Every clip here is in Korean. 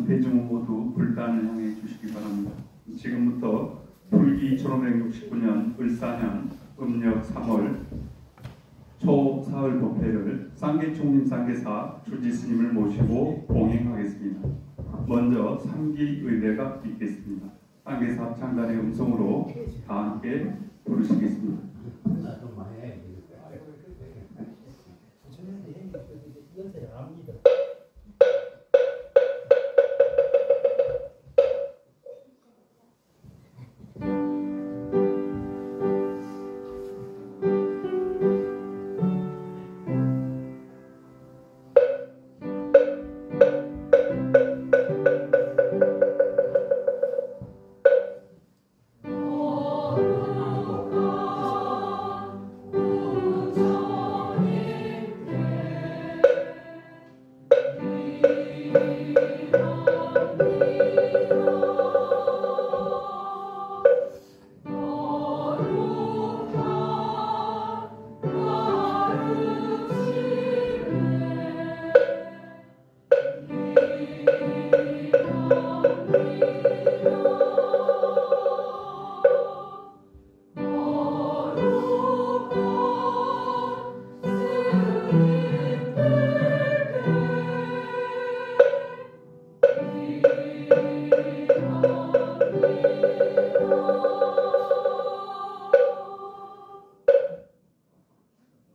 대중 모두 불단을 향해 주시기 바랍니다. 지금부터 불기 1569년 을사년 음력 3월 초 사흘 법회를 쌍계총림 쌍계사 주지스님을 모시고 봉행하겠습니다. 먼저 삼기의례가 있겠습니다. 쌍계사 합창단의 음성으로 다 함께 부르시겠습니다.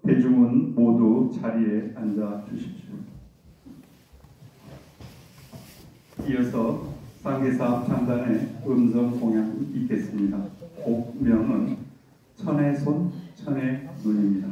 대중은 모두 자리에 앉아 주십시오. 이어서 쌍계사 합창단의 음성 공양이 있겠습니다. 곡명은 천의 손, 천의 눈입니다.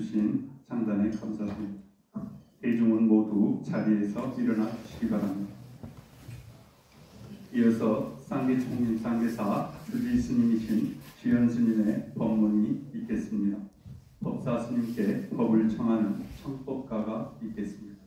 주신 장단에 감사드립니다. 대중은 모두 자리에서 일어나 주시기 바랍니다. 이어서 쌍계총림 쌍계사 주지 스님이신 주연 스님의 법문이 있겠습니다. 법사 스님께 법을 청하는 청법가가 있겠습니다.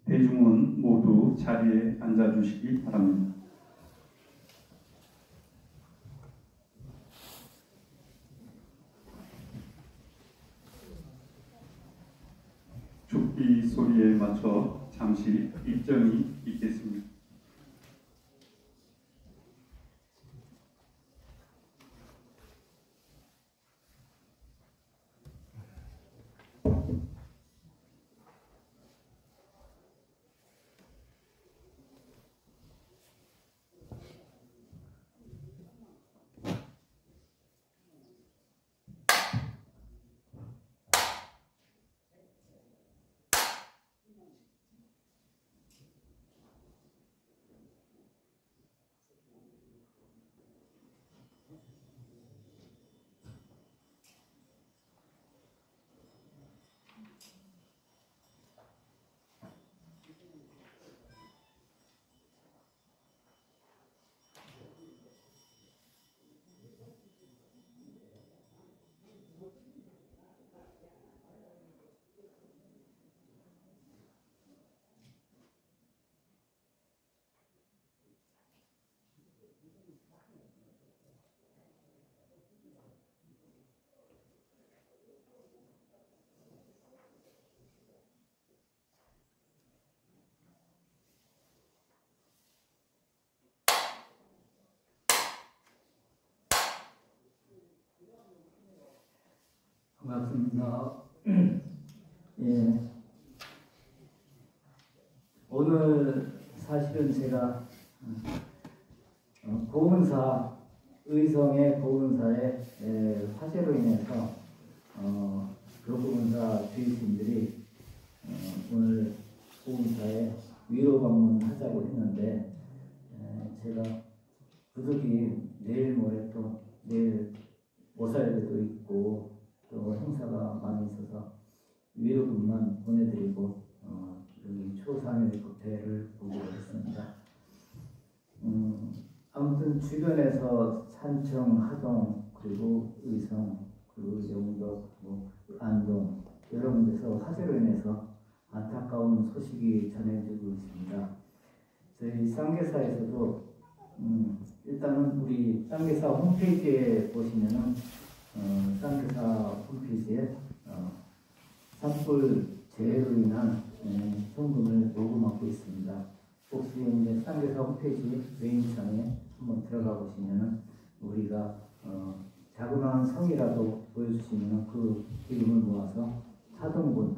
대중은 모두 자리에 앉아주시기 바랍니다. 죽비 소리에 맞춰 잠시 입점이 있겠습니다. 반갑습니다. 예. 오늘 사실은 제가 고은사, 의성의 고은사의 화재로 인해서 교구은사 주의스님들이 오늘 고은사에 위로 방문하자고 했는데 제가 부득이 내일 모레 또 내일 모살도 있고 또 행사가 많이 있어서 위로금만 보내드리고 여기 초상일 법회를 보기로 했습니다. 아무튼 주변에서 산청, 하동, 그리고 의성, 그리고 영덕, 안동 여러 군데서 화재로 인해서 안타까운 소식이 전해지고 있습니다. 저희 쌍계사에서도 일단은 우리 쌍계사 홈페이지에 보시면은 쌍계사 홈페이지에 산불 재해로 인한 성금을 녹음하고 있습니다. 혹시 이제 쌍계사 홈페이지 메인창에 한번 들어가 보시면은 우리가 자그마한 성이라도 보여주시면은 그 기금을 모아서 하동군에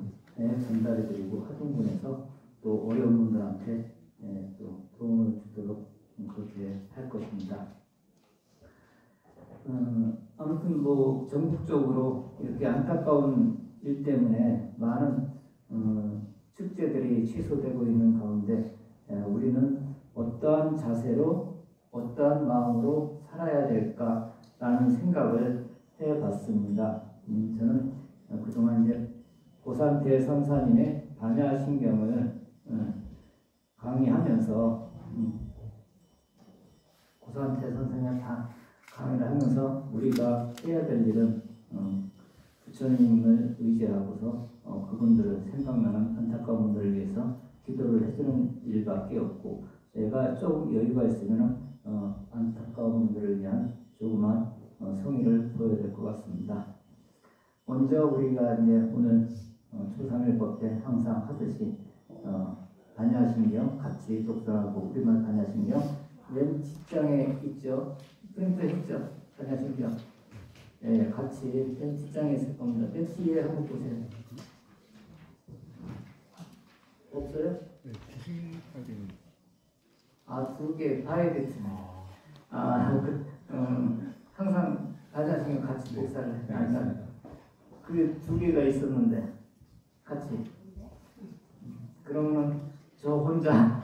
전달해드리고 하동군에서 또 어려운 분들한테 또 도움을 주도록 그렇게 할 것입니다. 아무튼 전국적으로 이렇게 안타까운 일 때문에 많은 축제들이 취소되고 있는 가운데 우리는 어떠한 자세로 어떠한 마음으로 살아야 될까라는 생각을 해봤습니다. 저는 그동안 이제 고산태 선사님의 반야신경을 강의하면서 고산태 선사님 강의를 하면서 우리가 해야 될 일은 부처님을 의지하고서 그분들을 생각나는 안타까운 분들을 위해서 기도를 해주는 일밖에 없고, 내가 조금 여유가 있으면 안타까운 분들을 위한 조그만 성의를 보여야 될 것 같습니다. 먼저 우리가 이제 오늘 초삼일법 때 항상 하듯이 반야신경 같이 독서하고, 우리말 반야신경 맨 뒷장에 있죠. 프린트 했죠. 반야신경. 네, 같이 맨 뒷장에 있을 겁니다. 맨 뒤에 한번 보세요. 없어요? 네, 뒤에 두 개 봐야 되겠네. 항상 반야신경 같이 복사를 해요. 그게 두 개가 있었는데 같이. 그러면은 저 혼자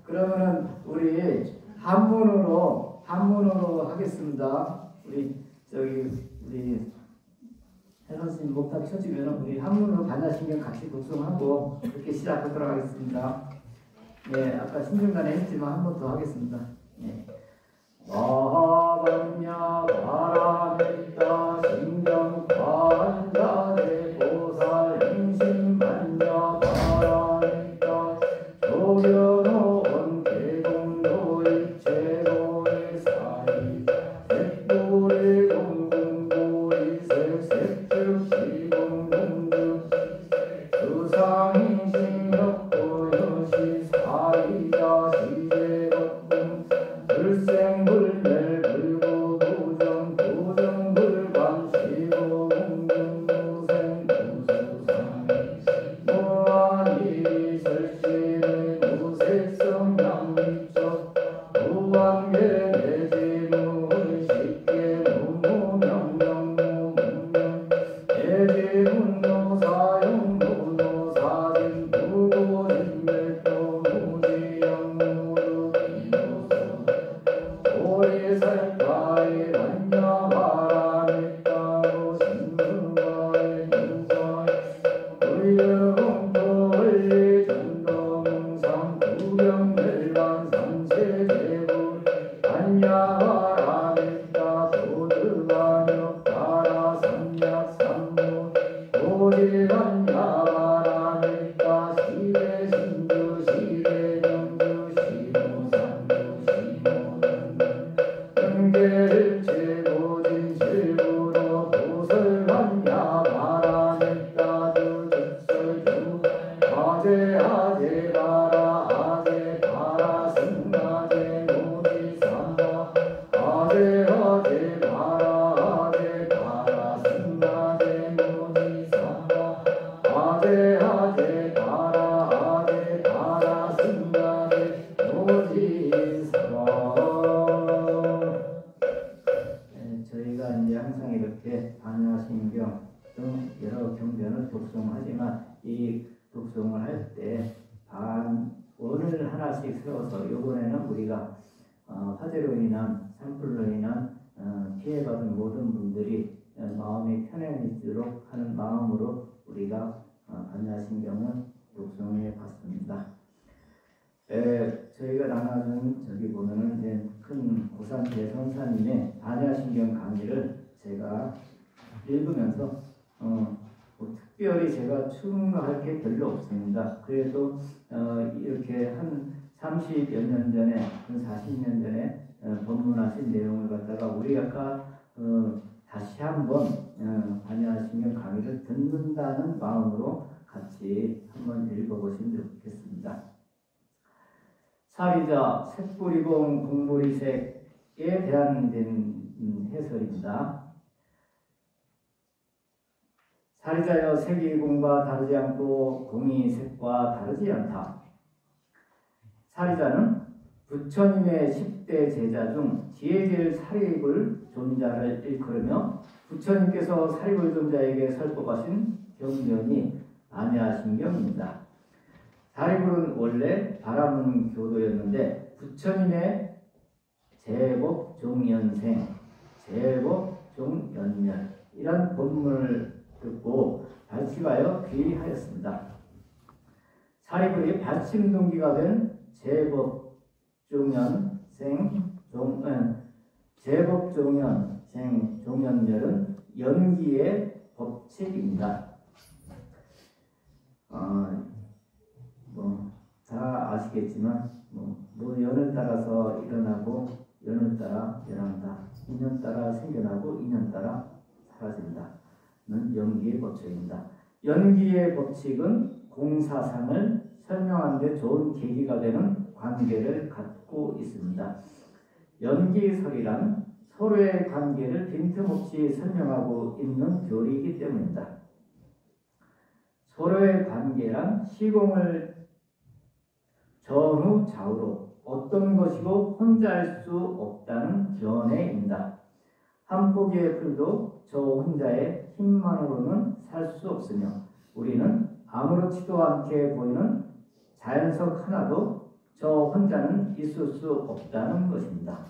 그러면은 우리 한문으로 하겠습니다. 우리 해선생님 목탁 쳐주면 우리 한문으로 반야신경 같이 독송하고 그렇게 시작하도록 하겠습니다. 네, 아까 신중간에 했지만 한 번 더 하겠습니다. 네. 마하반야 바라메다 신경 관자대 보살 인심반야 바라메다 조견호원 대공도 일체도의 사이 색불의 공공고리 색색즉 시공공중 수상인심역고여시 사이자 시제법궁 불생불멸 불고부정 부정불관 시고공중무생 무수상 무한이 설신의 무색성 양미적 무한계 내지무의 쉽게 무무명명무문명 내지문노사용 무노사진 무고진멸도 무지영무루 오리살가의 반야바라메따로 신문가의 문사의 의영공도의 전도문상 구경멸반 삼세제불 반야바라메따 소득안역 바라삼약삼무 오지반야바라메따 시대신주 시대명주 시무삼주 경계를 최고진 실부로 보설반야 바라메따 주적설주 아제 바라 아제 바라 승아제 모지삼바 아제 바라 승아제 모지삼바 아제 바라 승아제 모지삼바. 저희가 이제 항상 이렇게 반야신경 등 여러 경전을 독송하지만 이 독송을 할 때 원을 하나씩 세워서 이번에는 우리가 화재로 인한 산불로 인한 피해받은 모든 분들이 마음이 편안해지도록 하는 마음으로 우리가 반야신경을 독송해 봤습니다. 저희가 나눠준 저기 보면은 이제 큰 고산태 선사님의 반야신경 강의를 제가 읽으면서 뭐 특별히 제가 추가할 게 별로 없습니다. 그래도 이렇게 한 30여 년 전에, 한 40년 전에 법문하신 내용을 갖다가 우리 아까 다시 한번 반야신경 강의를 듣는다는 마음으로 같이 한번 읽어보시면 좋겠습니다. 사리자 색불이공 공불이색에 대한 해설입니다. 사리자여 색이 공과 다르지 않고 공이 색과 다르지 않다. 사리자는 부처님의 10대 제자 중 지혜길 사리불 존자를 일컬으며 부처님께서 사리불 존자에게 설법하신 경전이 반야신경입니다. 사리불은 원래 바라문 교도였는데 부처님의 제법 종연생, 제법 종연멸 이런 본문을 듣고 발칙하여 귀의하였습니다. 사리불이 발심동기가 된 제법종연생 종연멸은 연기의 법칙입니다. 다 아시겠지만 연을 따라서 일어나고 연을 따라 멸한다. 인연 따라 생겨나고 인연 따라 사라진다는 연기의 법칙입니다. 연기의 법칙은 공사상을 설명하는 데 좋은 계기가 되는 관계를 갖고 있습니다. 연기설이란 서로의 관계를 빈틈없이 설명하고 있는 교리이기 때문입니다. 서로의 관계란 시공을 전후 좌우로 어떤 것이고 혼자 할 수 없다는 견해입니다. 한 포기의 풀도 저 혼자의 힘만으로는 살 수 없으며 우리는 아무렇지도 않게 보이는 자연석 하나도 저 혼자는 있을 수 없다는 것입니다.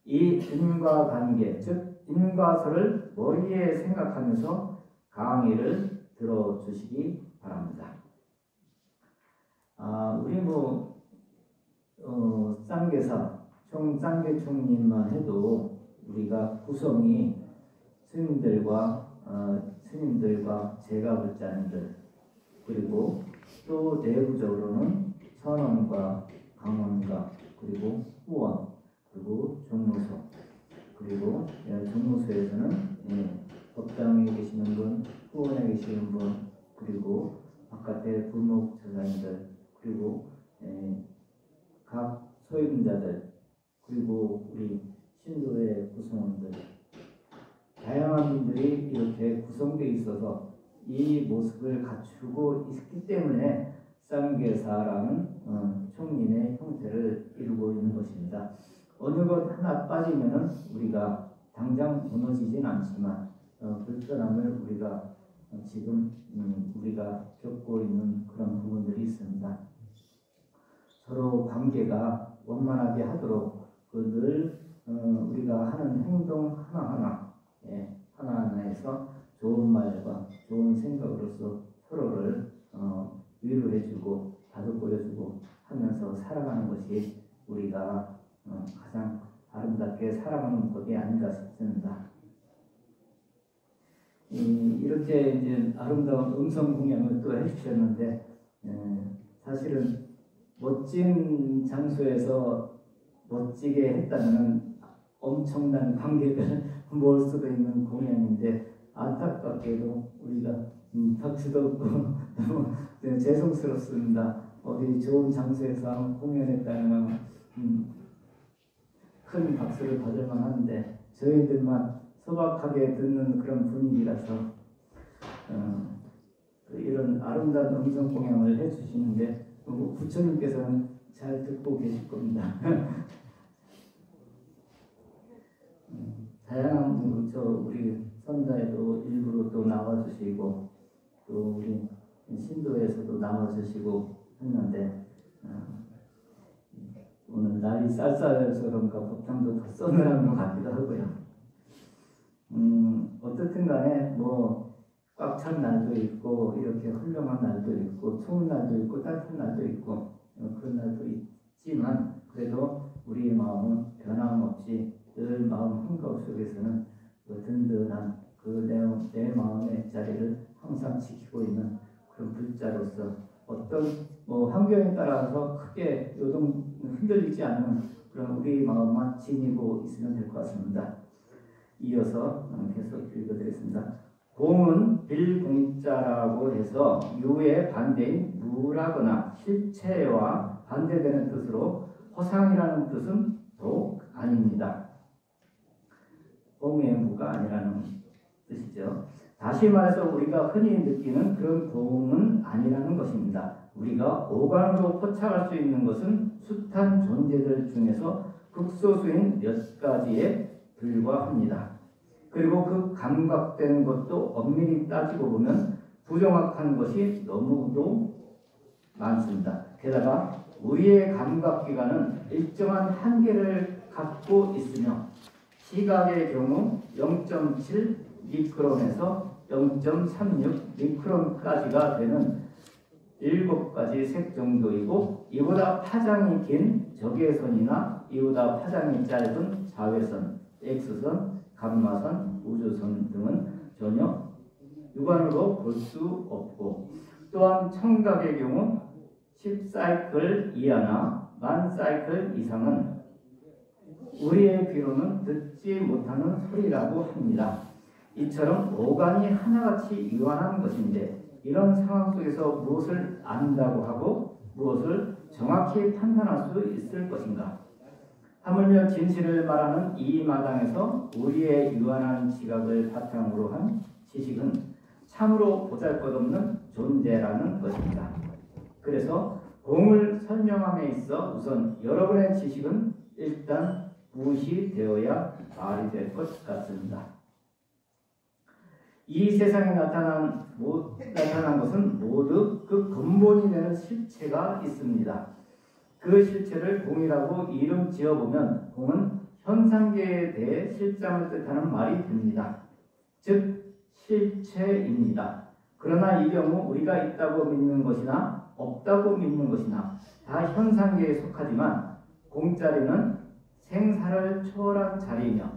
이 인과관계, 즉 인과설을 머리에 생각하면서 강의를 들어주시기 바랍니다. 우리 쌍계사, 쌍계총님만 해도 우리가 구성이 스님들과 제가불자님들 그리고 또 내부적으로는 선원과 강원과 그리고 후원 그리고 종무소 그리고 종무소에서는 법당에 계시는 분, 후원에 계시는 분 그리고 바깥에 부목자사님들 그리고 각 소임자들 그리고 우리 신도의 구성원들 다양한 분들이 이렇게 구성되어 있어서 이 모습을 갖추고 있기 때문에 쌍계사라는 총린의 형태를 이루고 있는 것입니다. 어느 것 하나 빠지면은 우리가 당장 무너지진 않지만 불편함을 우리가 지금 우리가 겪고 있는 그런 부분들이 있습니다. 서로 관계가 원만하게 하도록 늘 우리가 하는 행동 하나하나에서 좋은 말과 좋은 생각으로서 서로를 위로해주고 다독거려주고 하면서 살아가는 것이 우리가 가장 아름답게 살아가는 법이 아닌가 싶습니다. 이렇게 이제 아름다운 음성 공양을 또 해주셨는데 사실은 멋진 장소에서 멋지게 했다면 엄청난 관객을 모을 수도 있는 공연인데 안타깝게도 우리가 박수도 없고 죄송스럽습니다. 어디 좋은 장소에서 공연했다면 큰 박수를 받을 만한데 저희들만 소박하게 듣는 그런 분위기라서 이런 아름다운 음성 공양을 해주시는데 부처님께서는 잘 듣고 계실 겁니다. 다양한 우리 선자에도 일부러 또 나와주시고 또 우리 신도에서도 나와주시고 했는데 오늘 날이 쌀쌀해서 그런가 법당도 더 서늘한 것 같기도 하고요. 어떻든 간에 꽉 찬 날도 있고 이렇게 훌륭한 날도 있고 추운 날도 있고 따뜻한 날도 있고 그런 날도 있지만 그래도 우리의 마음은 변함없이 늘 마음 한가운 속에서는 든든한 내 마음의 자리를 항상 지키고 있는 그런 불자로서 어떤 환경에 따라서 크게 흔들리지 않는 그런 우리 마음만 지니고 있으면 될 것 같습니다. 이어서 계속 읽어드리겠습니다. 공은 빌공자라고 해서 유의 반대인 무라거나 실체와 반대되는 뜻으로 허상이라는 뜻은 더욱 아닙니다. 공의 무가 아니라는 뜻이죠. 다시 말해서 우리가 흔히 느끼는 그런 공은 아니라는 것입니다. 우리가 오감으로 포착할 수 있는 것은 숱한 존재들 중에서 극소수인 몇 가지에 불과합니다. 그리고 그 감각되는 것도 엄밀히 따지고 보면 부정확한 것이 너무도 많습니다. 게다가 우리의 감각기관은 일정한 한계를 갖고 있으며 시각의 경우 0.7 미크론에서 0.36 미크론까지가 되는 7가지 색 정도이고, 이보다 파장이 긴 적외선이나 이보다 파장이 짧은 자외선, X선, 감마선, 우주선 등은 전혀 육안으로 볼 수 없고, 또한 청각의 경우 10사이클 이하나 10,000사이클 이상은 우리의 귀로는 듣지 못하는 소리라고 합니다. 이처럼 오감이 하나같이 유한한 것인데, 이런 상황 속에서 무엇을 안다고 하고 무엇을 정확히 판단할 수 있을 것인가? 하물며 진실을 말하는 이 마당에서 우리의 유한한 지각을 바탕으로 한 지식은 참으로 보잘것없는 존재라는 것입니다. 그래서 공을 설명함에 있어 우선 여러분의 지식은 일단 무시되어야 말이 될 것 같습니다. 이 세상에 나타난 것은 모두 그 근본이 되는 실체가 있습니다. 그 실체를 공이라고 이름 지어보면 공은 현상계에 대해 실장을 뜻하는 말이 됩니다. 즉 실체입니다. 그러나 이 경우 우리가 있다고 믿는 것이나 없다고 믿는 것이나 다 현상계에 속하지만, 공자리는 생사를 초월한 자리이며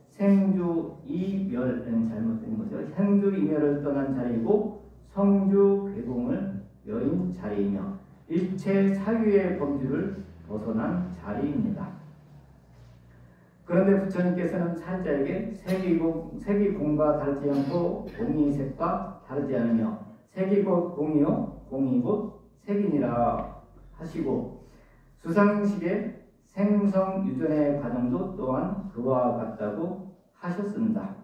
생주이멸은 잘못된 거죠. 생주이멸을 떠난 자리이고 성주괴공을 여인 자리이며 일체 사유의 범주를 벗어난 자리입니다. 그런데 부처님께서는 찬자에게 색이 공과 다르지 않고 공이 색과 다르지 않으며 색이 곧 공이요 공이 곧 색이니라 하시고, 수상식의 생성유전의 과정도 또한 그와 같다고 하셨습니다.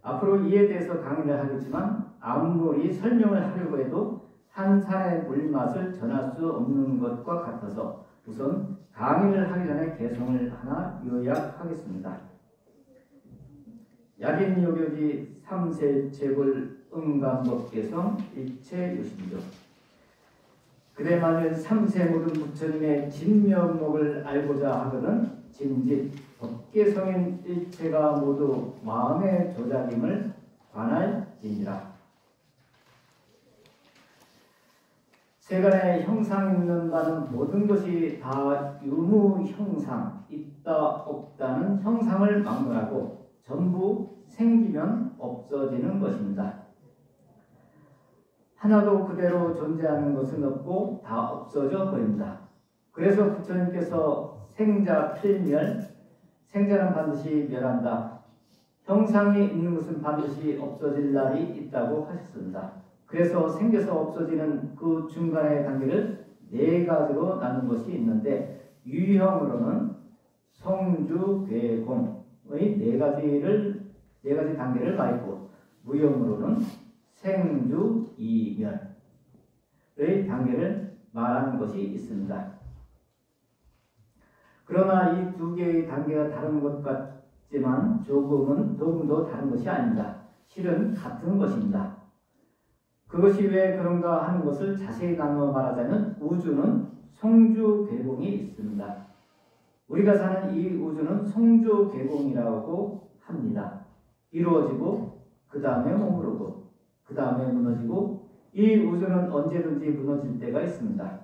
앞으로 이에 대해서 강의를 하겠지만, 아무리 설명을 하려고 해도 한 산의 물맛을 전할 수 없는 것과 같아서 우선 강의를 하기 전에 개성을 하나 요약하겠습니다. 약인요교지 3세체불 응감법개성 일체요심조. 그대 만일 3세 모든 부처님의 진면목을 알고자 하거든 진짓 법개성인 일체가 모두 마음의 조작임을 관할지니라. 세간에 형상 있는 바는 모든 것이 다 유무형상, 있다 없다는 형상을 막론하고 전부 생기면 없어지는 것입니다. 하나도 그대로 존재하는 것은 없고 다 없어져 버립니다. 그래서 부처님께서 생자 필멸, 생자는 반드시 멸한다, 형상이 있는 것은 반드시 없어질 날이 있다고 하셨습니다. 그래서 생겨서 없어지는 그 중간의 단계를 4가지로 나눈 것이 있는데, 유형으로는 성주괴공의 4가지 단계를 말했고, 무형으로는 생주이멸의 단계를 말하는 것이 있습니다. 그러나 이 2개의 단계가 다른 것 같지만 조금도 다른 것이 아닙니다. 실은 같은 것입니다. 그것이 왜 그런가 하는 것을 자세히 나누어 말하자면, 우주는 성주괴공이 있습니다. 우리가 사는 이 우주는 성주괴공이라고 합니다. 이루어지고 그 다음에 머무르고 그 다음에 무너지고, 이 우주는 언제든지 무너질 때가 있습니다.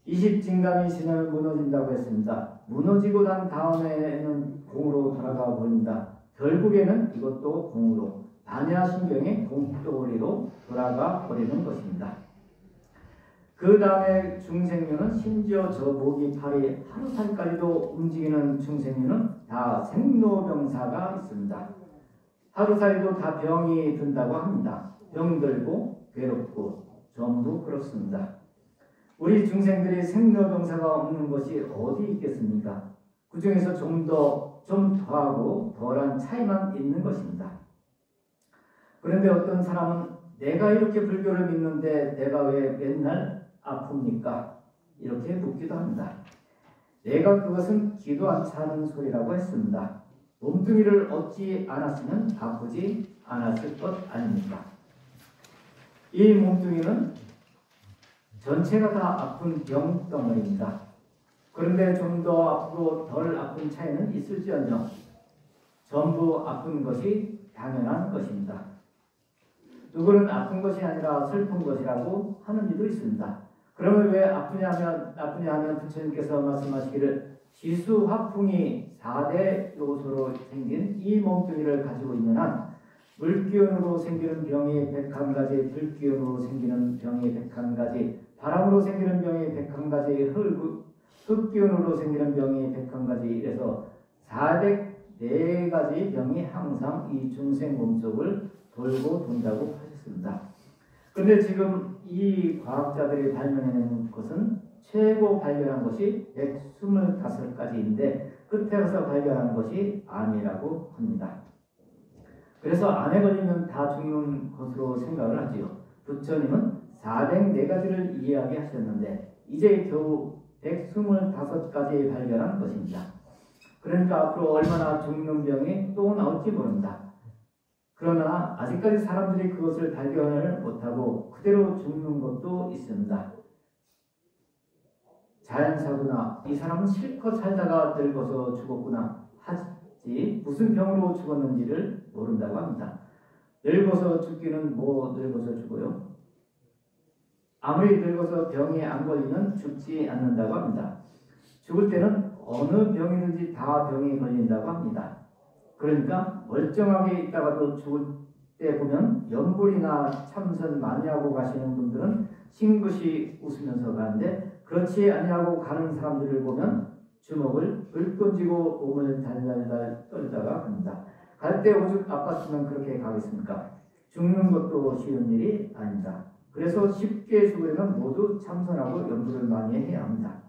20진감이 지나면 무너진다고 했습니다. 무너지고 난 다음에는 공으로 돌아가 버립니다. 결국에는 이것도 공으로, 반야신경의 공돌이로 돌아가 버리는 것입니다. 그 다음에 중생류는, 심지어 저 목이 팔이 하루살까지도 움직이는 중생류는 다 생로병사가 있습니다. 하루살이도 다 병이 든다고 합니다. 병들고 괴롭고 전부 그렇습니다. 우리 중생들이 생로병사가 없는 것이 어디 있겠습니까? 그 중에서 좀 더하고 덜한 차이만 있는 것입니다. 그런데 어떤 사람은 내가 이렇게 불교를 믿는데 내가 왜 맨날 아픕니까? 이렇게 묻기도 합니다. 내가 그것은 기도 않지 않은 소리라고 했습니다. 몸뚱이를 얻지 않았으면 아프지 않았을 것 아닙니까? 이 몸뚱이는 전체가 다 아픈 병덩어리입니다. 그런데 좀 더 앞으로 덜 아픈 차이는 있을지언정 전부 아픈 것이 당연한 것입니다. 누구는 아픈 것이 아니라 슬픈 것이라고 하는 이도 있습니다. 그러면 왜 아프냐 하면 부처님께서 말씀하시기를 지수화풍이 4대 요소로 생긴 이 몸뚱이를 가지고 있는 한 물기운으로 생기는 병이 101가지, 불기운으로 생기는 병이 101가지, 바람으로 생기는 병이 101가지, 흙기운으로 생기는 병이 101가지, 이래서 404가지 병이 항상 이 중생 몸속을 돌고 돈다고 하셨습니다. 그런데 지금 이 과학자들이 발견해낸 것은 최고 발견한 것이 125가지인데 끝에 가서 발견한 것이 암이라고 합니다. 그래서 암에 걸리면 다 죽는 것으로 생각을 하지요. 부처님은 404가지를 이야기하셨는데 이제 겨우 125가지 발견한 것입니다. 그러니까 앞으로 얼마나 죽는 병이 또 나올지 모른다. 그러나 아직까지 사람들이 그것을 발견을 못하고 그대로 죽는 것도 있습니다. 자연사구나, 이 사람은 실컷 살다가 늙어서 죽었구나 하지 무슨 병으로 죽었는지를 모른다고 합니다. 늙어서 죽기는 뭐 늙어서 죽어요? 아무리 늙어서 병에 안 걸리면 죽지 않는다고 합니다. 죽을 때는 어느 병이든지 다 병에 걸린다고 합니다. 그러니까 멀쩡하게 있다가도 죽을 때 보면 연불이나 참선 많이 하고 가시는 분들은 싱긋이 웃으면서 가는데 그렇지 아니하고 가는 사람들을 보면 주먹을 불끈 쥐고 몸을 달달달 떨다가 갑니다. 갈 때 오죽 아팠으면 그렇게 가겠습니까? 죽는 것도 쉬운 일이 아닙니다. 그래서 쉽게 죽으려면 모두 참선하고 연불을 많이 해야 합니다.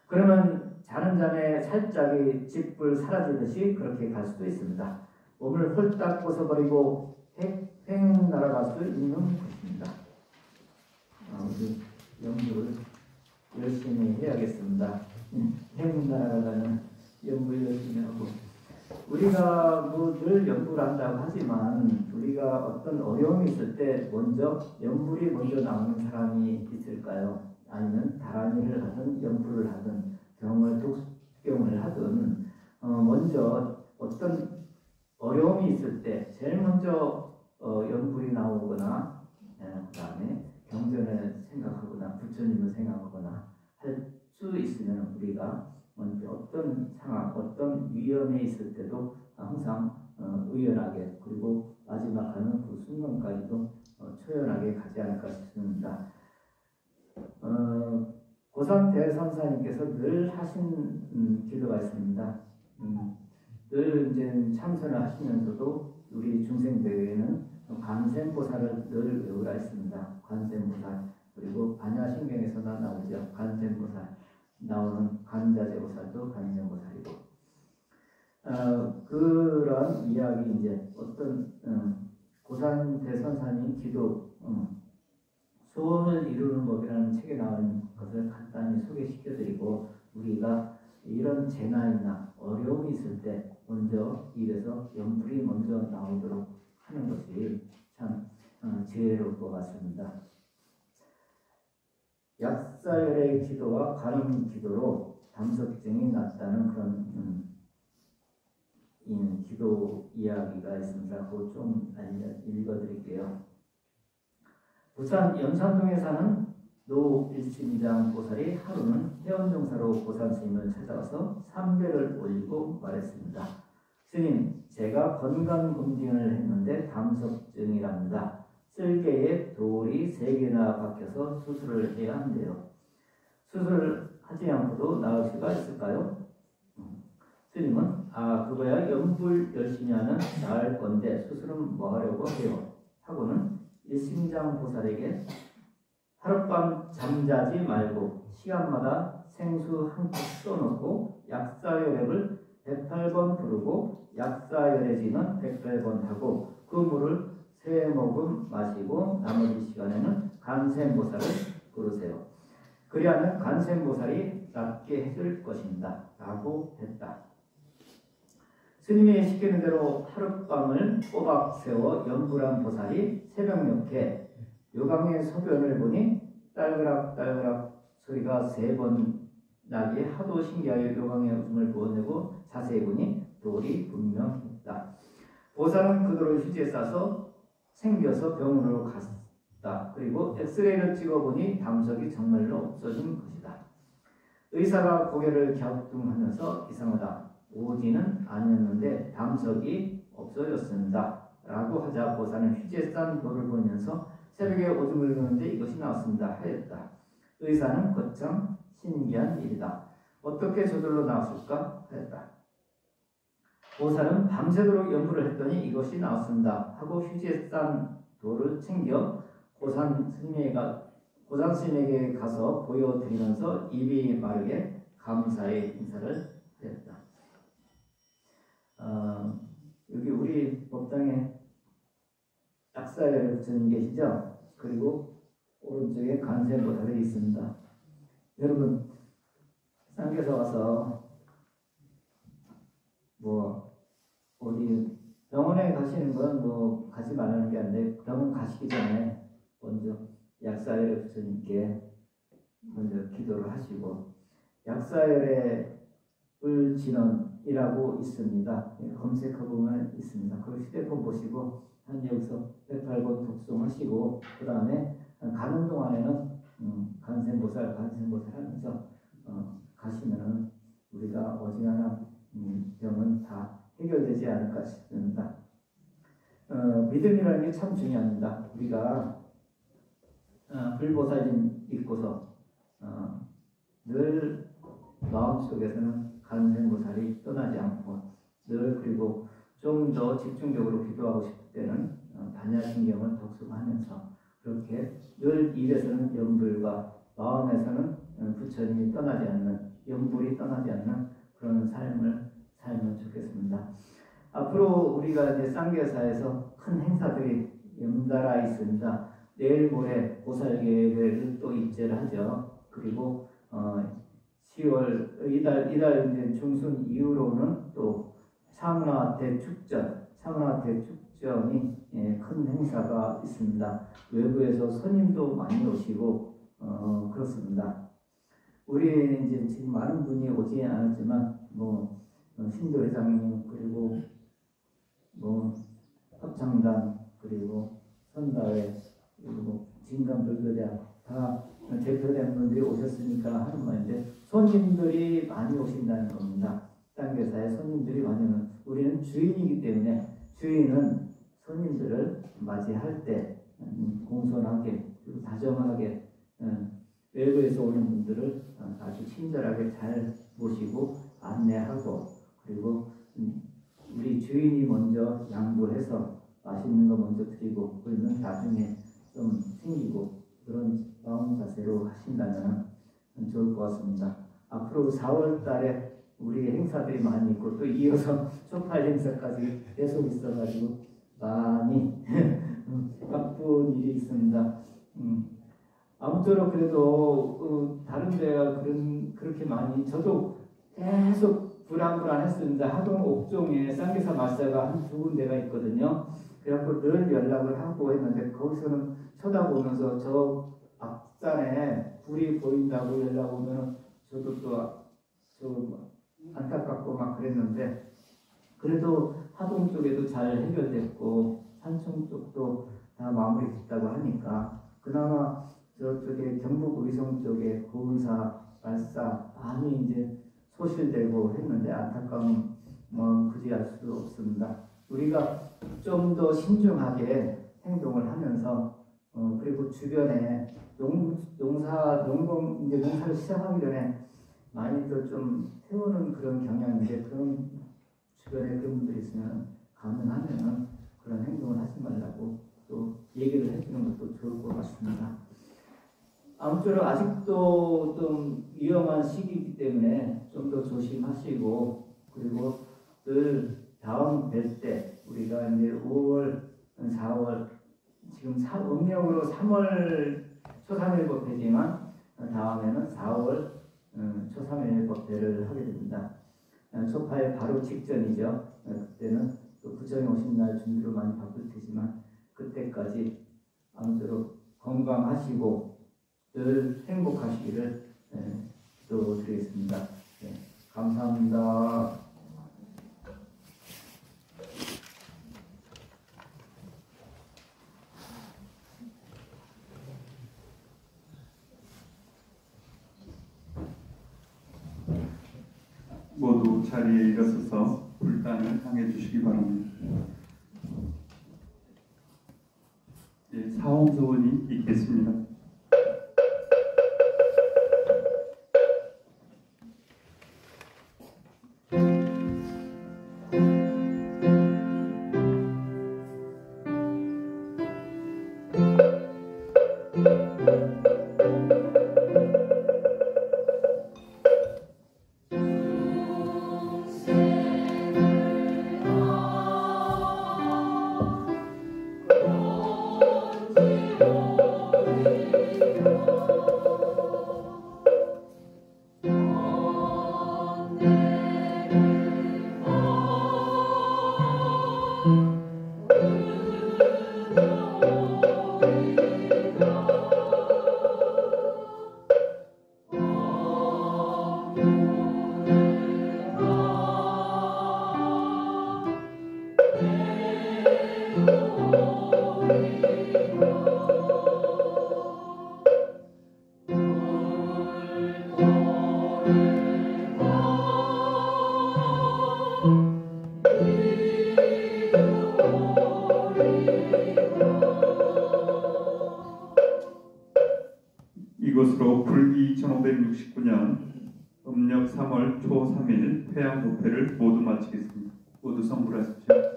그러면 자는 잠에 살짝이 짓불 사라지듯이 그렇게 갈 수도 있습니다. 몸을 홀딱 벗어버리고 팽 날아갈 수 있는 것입니다. 우리 연불을 열심히 해야겠습니다. 팽 날아가는 연불 열심히 하고 우리가 뭐 늘 연불한다고 하지만 우리가 어떤 어려움이 있을 때 먼저 연불이 먼저 나오는 사람이 있을까요? 아니면 다른 일을 하든 연불을 하든 병을 독경을 하든 먼저 어떤 어려움이 있을 때 제일 먼저 연불이 나오거나 그 다음에 경전을 생각하거나 부처님을 생각하거나 할 수 있으면 우리가 먼저 어떤 상황, 어떤 위험에 있을 때도 항상 의연하게 그리고 마지막 하는 그 순간까지도 초연하게 가지 않을까 싶습니다. 고산 대선사님께서 늘 하신 기도가 있습니다. 늘 이제 참선을 하시면서도 우리 중생들에게는 관세음보살을 늘 외우라 했습니다. 관세음보살 그리고 반야신경에서나 나오죠. 관세음보살 나오는 관자재보살도 관세음보살이고 그런 이야기 이제 어떤 고산 대선사님 기도 소원을 이루는 법이라는 책에 나온 것을 간단히 소개시켜드리고 우리가 이런 재난이나 어려움이 있을 때 먼저 입에서 연불이 먼저 나오도록 하는 것이 참 지혜로울 것 같습니다. 약사열의 기도와 가름 기도로 담석증이 났다는 그런 기도 이야기가 있습니다. 그거 좀 읽어드릴게요. 부산 연산동에 사는 노일심장 보살이 하루는 회원종사로 보살 스님을 찾아와서 삼배를 올리고 말했습니다. 스님, 제가 건강검진을 했는데 담석증이랍니다. 쓸개에 돌이 3개나 박혀서 수술을 해야 한대요. 수술을 하지 않고도 나을 수가 있을까요? 스님은 그거야 연불 열심히 하면 나을 건데 수술은 뭐 하려고 해요? 하고는 일심장 보살에게 하룻밤 잠자지 말고 시간마다 생수 한 컵 써놓고 약사열액을 108번 부르고 약사열액지는 108번 하고 그 물을 3모금 마시고 나머지 시간에는 간센보살을 부르세요. 그리하면 간센보살이 낫게 해줄 것입니다. 라고 했다. 스님이 시키는 대로 하룻밤을 꼬박 세워 연불한 보살이 새벽녘에 요강의 소변을 보니 딸그락딸그락 소리가 3번 나귀에 하도 신기하여 요강의 웃음을 부어내고 자세히 보니 돌이 분명했다. 보살은 그 돌을 휴지에 싸서 생겨서 병원으로 갔다. 그리고 엑스레이를 찍어보니 담석이 정말로 없어진 것이다. 의사가 고개를 갸우뚱하면서 이상하다. 오지는 아니었는데 담석이 없어졌습니다. 라고 하자 보살은 휴지에 싼 돌을 보면서 새벽에 오줌을 누는데 이것이 나왔습니다. 하였다. 의사는 거참 신기한 일이다. 어떻게 저절로 나왔을까? 하였다. 보살은 밤새도록 연구를 했더니 이것이 나왔습니다. 하고 휴지에 싼 돌을 챙겨 고산 스님에게 가서 보여드리면서 입이 마르게 감사의 인사를 하였다. 여기 우리 법당에 약사열의 부처님 계시죠? 그리고 오른쪽에 관세음보살이 있습니다. 여러분 쌍계사 와서 어디 병원에 가시는 건 가지 말라는 게 아닌데 병원 가시기 전에 먼저 약사열의 부처님께 먼저 기도를 하시고 약사열의 불진언이라고 있습니다. 검색해보면 있습니다. 그 휴대폰 보시고 한 여기서 108번 독송하시고 그 다음에 가는 동안에는 간센보살 하면서 가시면은 우리가 어지간한 병은 다 해결되지 않을까 싶습니다. 믿음이라는 게 참 중요합니다. 우리가 불보살님 믿고서 늘 마음속에서는 간센보살이 떠나지 않고 늘 그리고 좀 더 집중적으로 기도하고 싶을 때는 반야신경을 독송하면서 그렇게 늘 입에서는 염불과 마음에서는 부처님이 떠나지 않는 염불이 떠나지 않는 그런 삶을 살면 좋겠습니다. 앞으로 우리가 이제 쌍계사에서 큰 행사들이 연달아 있습니다. 내일 모레 보살계를 또 입제를 하죠. 그리고 10월 이달 이제 중순 이후로는 또 차문화 대축전이 큰 행사가 있습니다. 외부에서 손님도 많이 오시고 그렇습니다. 우리 이제 지금 많은 분이 오지 않았지만 신도 회장님 그리고 합창단 그리고 선다회 그리고 진감불교대 다 대표된 분들이 오셨으니까 하는 말인데 손님들이 많이 오신다는 겁니다. 딴교사에 손님들이 많이 오는 우리는 주인이기 때문에 주인은 손님들을 맞이할 때 공손하게 그리고 다정하게 외부에서 오는 분들을 아주 친절하게 잘 모시고 안내하고 그리고 우리 주인이 먼저 양보해서 맛있는 거 먼저 드리고 그러면 나중에 좀 생기고 그런 마음 자세로 하신다면 좋을 것 같습니다. 앞으로 4월 달에 우리 행사들이 많이 있고 또 이어서 초팔 행사까지 계속 있어가지고 많이 바쁜 일이 있습니다. 아무쪼록 그래도 다른 데가 그렇게 많이 저도 계속 불안했습니다. 하동 옥종에 쌍계사 마사가 한 2군데가 있거든요. 그래갖고 늘 연락을 하고 했는데 거기서는 쳐다보면서 저 앞산에 불이 보인다고 연락 오면 저도 또 안타깝고 막 그랬는데 그래도 하동 쪽에도 잘 해결됐고 산청 쪽도 다 마무리됐다고 하니까 그나마 저쪽에 경북 의성 쪽에 고은사, 말사 많이 이제 소실되고 했는데 안타까운 굳이 알 수 없습니다. 우리가 좀 더 신중하게 행동을 하면서 그리고 주변에 농사를 시작하기 전에 많이들 좀 태우는 그런 경향인데 그런 주변에 그런 분들이 있으면 가능하면 그런 행동을 하지 말라고 또 얘기를 해주는 것도 좋을 것 같습니다. 아무쪼록 아직도 좀 위험한 시기이기 때문에 좀 더 조심하시고 그리고 늘 다음 뵐 때 우리가 이제 5월, 4월 지금 음력으로 3월 초3일법회지만 다음에는 4월 초3일법회를 하게 됩니다. 초파의 바로 직전이죠. 그때는 또 부처님 오신 날 준비로 많이 바쁠 테지만 그때까지 아무쪼록 건강하시고 늘 행복하시기를 기도드리겠습니다. 네, 감사합니다. 모두 자리에 일어서서 불단을 향해 주시기 바랍니다. 예, 사홍소원이 있겠습니다. 이것으로 불기 2569년 음력 3월 초 3일 회양 도패를 모두 마치겠습니다. 모두 성불하십시오.